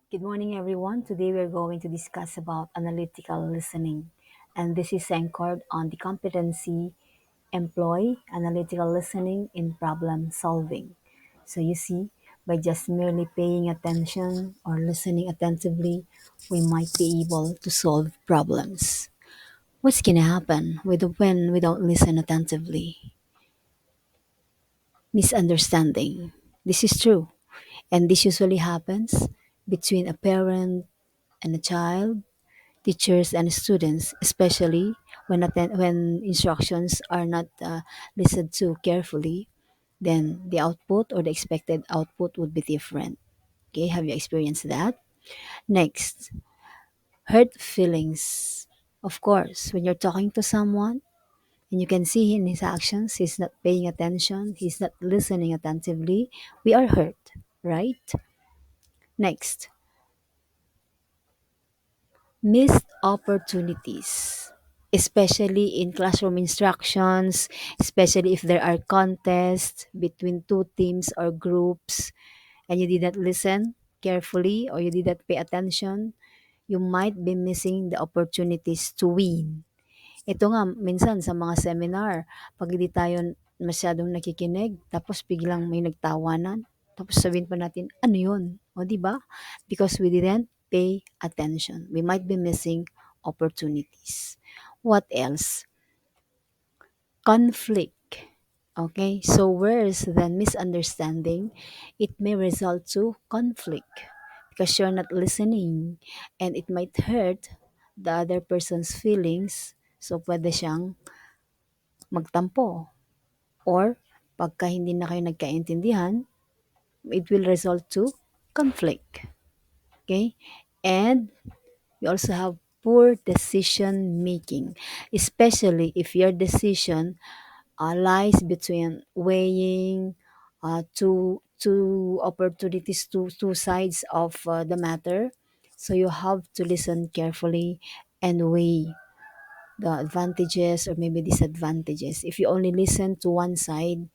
Good morning, everyone. Today we're going to discuss about analytical listening, and this is anchored on the competency employ analytical listening in problem solving. So you see, by just merely paying attention or listening attentively, we might be able to solve problems. What's gonna happen when we don't listen attentively? Misunderstanding. This is true, and this usually happens between a parent and a child, teachers and students, especially when instructions are not listened to carefully, then the output or the expected output would be different. Okay, have you experienced that? Next, hurt feelings. Of course, when you're talking to someone and you can see in his actions, he's not paying attention, he's not listening attentively, we are hurt, right? Next, missed opportunities, especially in classroom instructions, especially if there are contests between two teams or groups and you did not listen carefully or you did not pay attention, you might be missing the opportunities to win. Ito nga, minsan sa mga seminar, 'pag hindi tayo masyadong nakikinig, tapos biglang may nagtawanan, tapos sabihin pa natin, "Ano 'yun?" Oh, 'di ba? Because we didn't pay attention. We might be missing opportunities. What else? Conflict. Okay, so worse than misunderstanding, it may result to conflict because you're not listening and it might hurt the other person's feelings. So, pwede siyang magtampo or pagka hindi na kayo nagkaintindihan, it will result to conflict. Okay? And we also have poor decision making, especially if your decision lies between weighing two opportunities, two sides of the matter. So you have to listen carefully and weigh the advantages or maybe disadvantages. If you only listen to one side,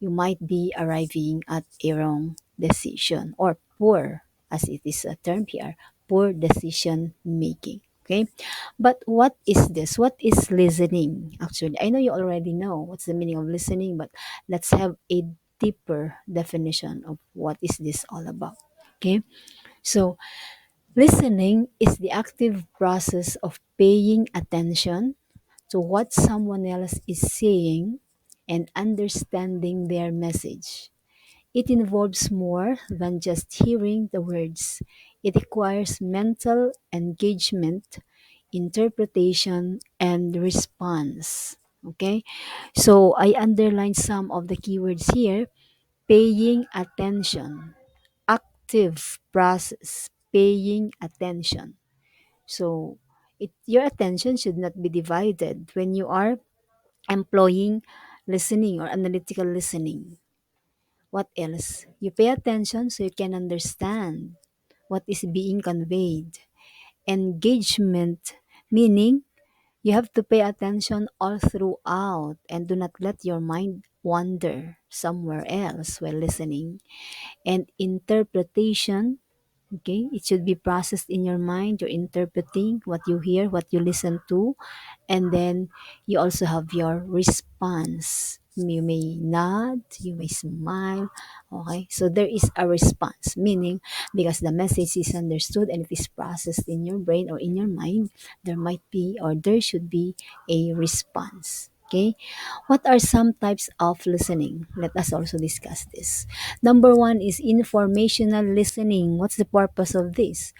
you might be arriving at a wrong decision or poor, as it is a term here, poor decision making. Okay, but what is this? What is listening? Actually, I know you already know what's the meaning of listening, but let's have a deeper definition of what is this all about. Okay, so listening is the active process of paying attention to what someone else is saying and understanding their message. It involves more than just hearing the words. It requires mental engagement, interpretation, and response. Okay? So I underlined some of the keywords here. Paying attention, active process, paying attention. So your attention should not be divided when you are employing listening or analytical listening. What else? You pay attention so you can understand what is being conveyed. Engagement, meaning you have to pay attention all throughout and do not let your mind wander somewhere else while listening. And interpretation, okay, it should be processed in your mind. You're interpreting what you hear, what you listen to, and then you also have your response. You may nod, you may smile. Okay, so there is a response, meaning because the message is understood and it is processed in your brain or in your mind, there might be or there should be a response. Okay, what are some types of listening? Let us also discuss this. Number one is informational listening. What's the purpose of this?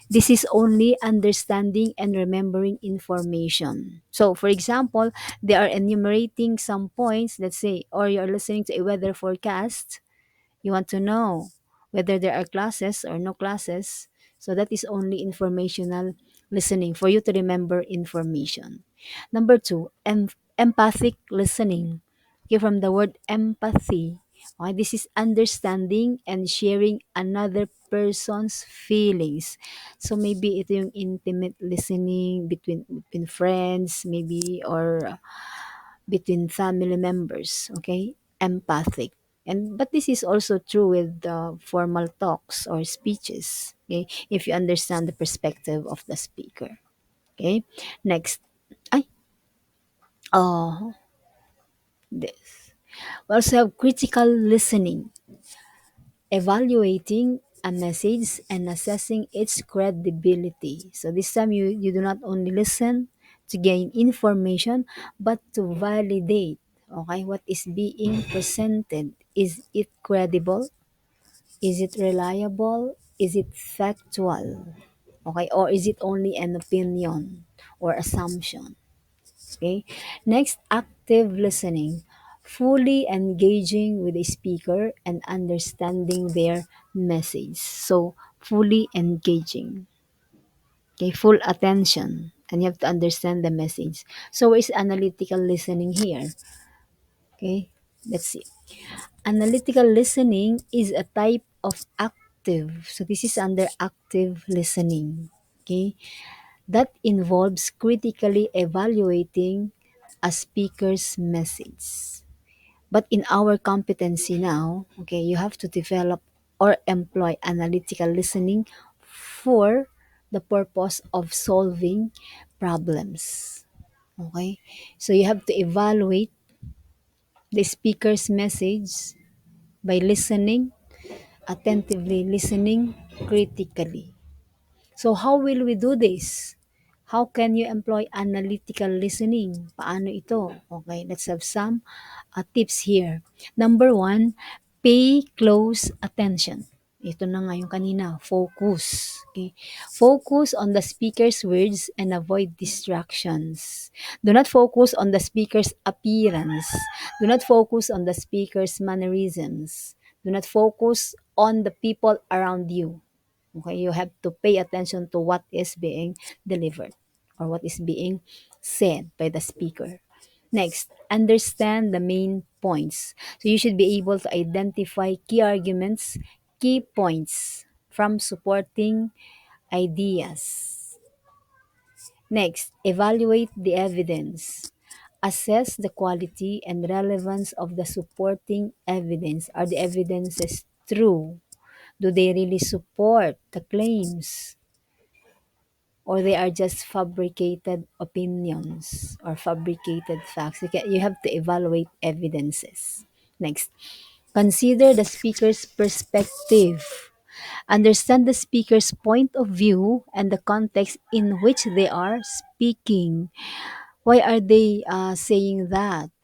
This is only understanding and remembering information. So, for example, they are enumerating some points, let's say, or you're listening to a weather forecast. You want to know whether there are classes or no classes. So, that is only informational listening for you to remember information. Number two, empathic listening. Okay, from the word empathy. Okay, this is understanding and sharing another person's feelings. So maybe ito yung intimate listening between friends, maybe or between family members. Okay, empathic. And but this is also true with formal talks or speeches. Okay, if you understand the perspective of the speaker. Okay, next. I oh this. We also have critical listening, evaluating a message and assessing its credibility. So this time you do not only listen to gain information but to validate, okay, what is being presented. Is it credible? Is it reliable? Is it factual? Okay, or is it only an opinion or assumption? Okay. Next, active listening. Fully engaging with a speaker and understanding their message. So, fully engaging. Okay, full attention. And you have to understand the message. So, where is analytical listening here? Okay, let's see. Analytical listening is a type of active. So, this is under active listening. Okay, that involves critically evaluating a speaker's message. But in our competency now, okay, you have to develop or employ analytical listening for the purpose of solving problems. Okay, so you have to evaluate the speaker's message by listening, attentively listening, critically. So how will we do this? How can you employ analytical listening? Paano ito? Okay, let's have some tips here. Number one, pay close attention. Ito na nga yung kanina, focus. Okay? Focus on the speaker's words and avoid distractions. Do not focus on the speaker's appearance. Do not focus on the speaker's mannerisms. Do not focus on the people around you. Okay, you have to pay attention to what is being delivered or what is being said by the speaker. Next, understand the main points. So you should be able to identify key arguments, key points from supporting ideas. Next, evaluate the evidence. Assess the quality and relevance of the supporting evidence. Are the evidences true? Do they really support the claims? Or they are just fabricated opinions or fabricated facts? You have to evaluate evidences. Next, consider the speaker's perspective. Understand the speaker's point of view and the context in which they are speaking. Why are they saying that?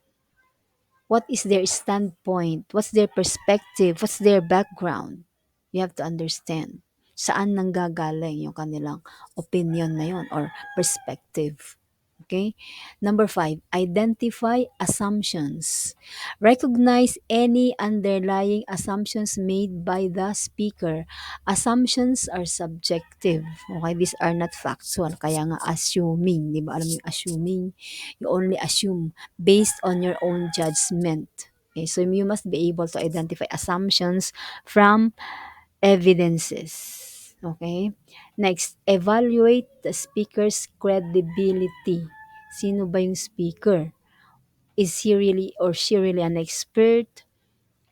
What is their standpoint? What's their perspective? What's their background? You have to understand saan nanggagaling yung kanilang opinion na yun or perspective. Okay? Number five, identify assumptions. Recognize any underlying assumptions made by the speaker. Assumptions are subjective. Okay? These are not factual. Kaya nga assuming. Di ba? Alam mo yung assuming? You only assume based on your own judgment. Okay? So you must be able to identify assumptions from evidences. Okay? Next, evaluate the speaker's credibility. Sino ba yung speaker? Is he really or she really an expert?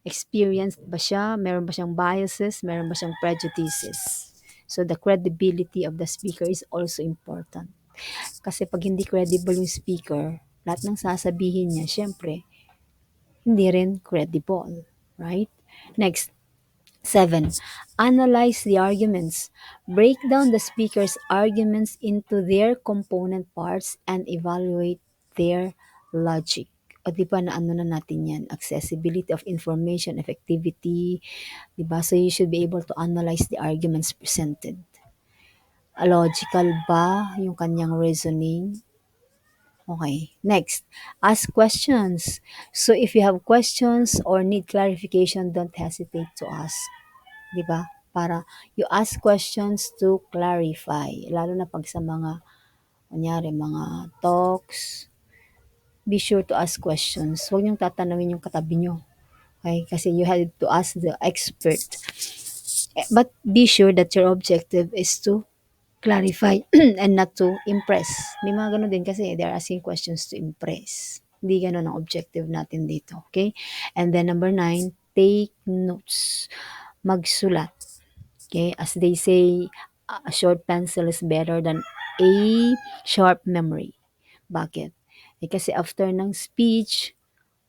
Experienced ba siya? Meron ba siyang biases? Meron ba siyang prejudices? So the credibility of the speaker is also important. Kasi pag hindi credible yung speaker, lahat ng sasabihin niya, syempre, hindi rin credible. Right? Next, 7. Analyze the arguments. Break down the speaker's arguments into their component parts and evaluate their logic. O di ba na ano na natin yan? Accessibility of information, effectivity, di ba? So you should be able to analyze the arguments presented. Logical ba yung kanyang reasoning? Okay. Next, ask questions. So if you have questions or need clarification, don't hesitate to ask. 'Di ba? Para you ask questions to clarify, lalo na 'pag sa mga kunyari mga talks, be sure to ask questions. Huwag niyong tatanungin yung katabi niyo, okey? Kasi you had to ask the expert. But be sure that your objective is to clarify and not to impress. May mga gano'n din kasi they're asking questions to impress. Hindi gano'n ang objective natin dito, okay? And then number 9, take notes. Magsulat. Okay? As they say, a short pencil is better than a sharp memory. Bakit? Kasi after ng speech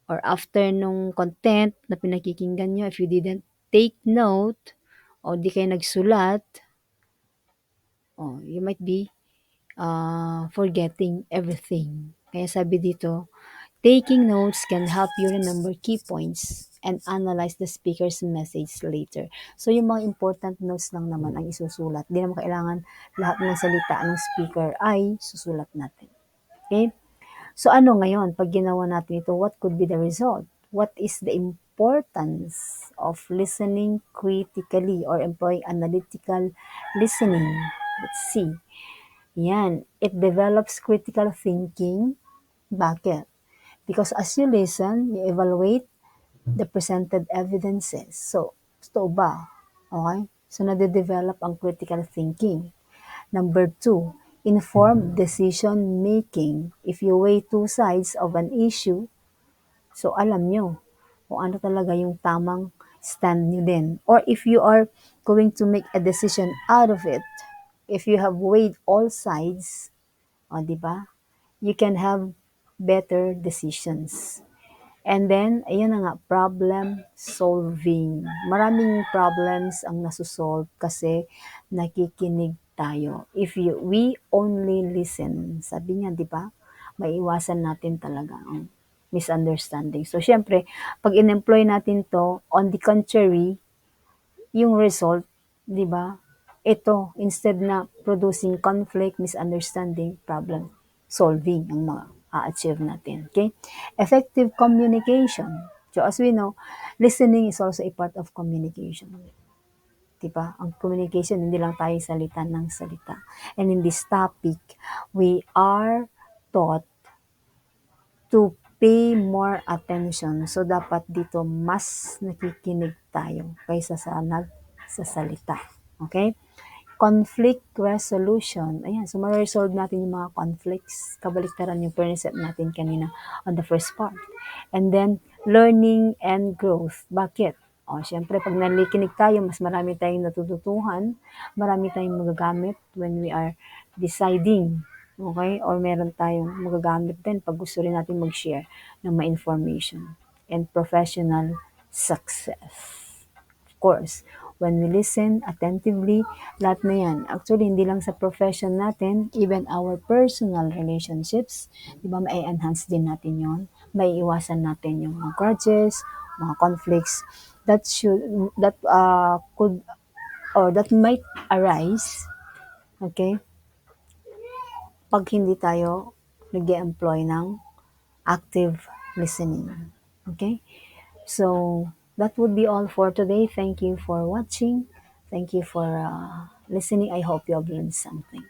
or after nung content na pinakikinggan nyo, if you didn't take note o di kayo nagsulat, you might be forgetting everything. Kaya sabi dito, taking notes can help you remember key points and analyze the speaker's message later. So, yung mga important notes lang naman ang isusulat. Di naman kailangan lahat ng salita ng speaker ay susulat natin. Okay? So, ano ngayon, pag ginawa natin ito, what could be the result? What is the importance of listening critically or employing analytical listening? Let's see. Yan. It develops critical thinking. Bakit? Because as you listen, you evaluate the presented evidences. So, totoo ba? Okay? So, nade-develop ang critical thinking. Number two, informed decision making. If you weigh two sides of an issue, so alam nyo kung ano talaga yung tamang stand nyo din. Or if you are going to make a decision out of it, if you have weighed all sides, di ba? You can have better decisions. And then, ayun na nga, problem solving. Maraming problems ang nasusolve kasi nakikinig tayo. We only listen, sabi niya, di ba? Maiiwasan natin talaga ang misunderstanding. So, syempre, pag in-employ natin to, on the contrary, yung result, di ba? Ito, instead na producing conflict, misunderstanding, problem solving ang mga a-achieve natin. Okay? Effective communication. So as we know, listening is also a part of communication. Diba? Ang communication, hindi lang tayo salita ng salita. And in this topic, we are taught to pay more attention. So, dapat dito mas nakikinig tayo kaysa sa nagsasalita. Okay? Conflict resolution. Ayan, so ma-resolve natin yung mga conflicts. Kabaliktaran yung precept natin kanina on the first part. And then, learning and growth. Bakit? Syempre, pag nalikinig tayo, mas marami tayong natututuhan, marami tayong magagamit when we are deciding. Okay? Or meron tayong magagamit din pag gusto rin natin mag-share ng mga information and professional success. Of course, when we listen attentively, lahat na yan. Actually, hindi lang sa profession natin, even our personal relationships, di ba, mai-enhance din natin yon, may iwasan natin yung mga grudges, mga conflicts that could or that might arise, okay, pag hindi tayo nag-employ ng active listening. Okay? So, that would be all for today. Thank you for watching. Thank you for listening. I hope you have learned something.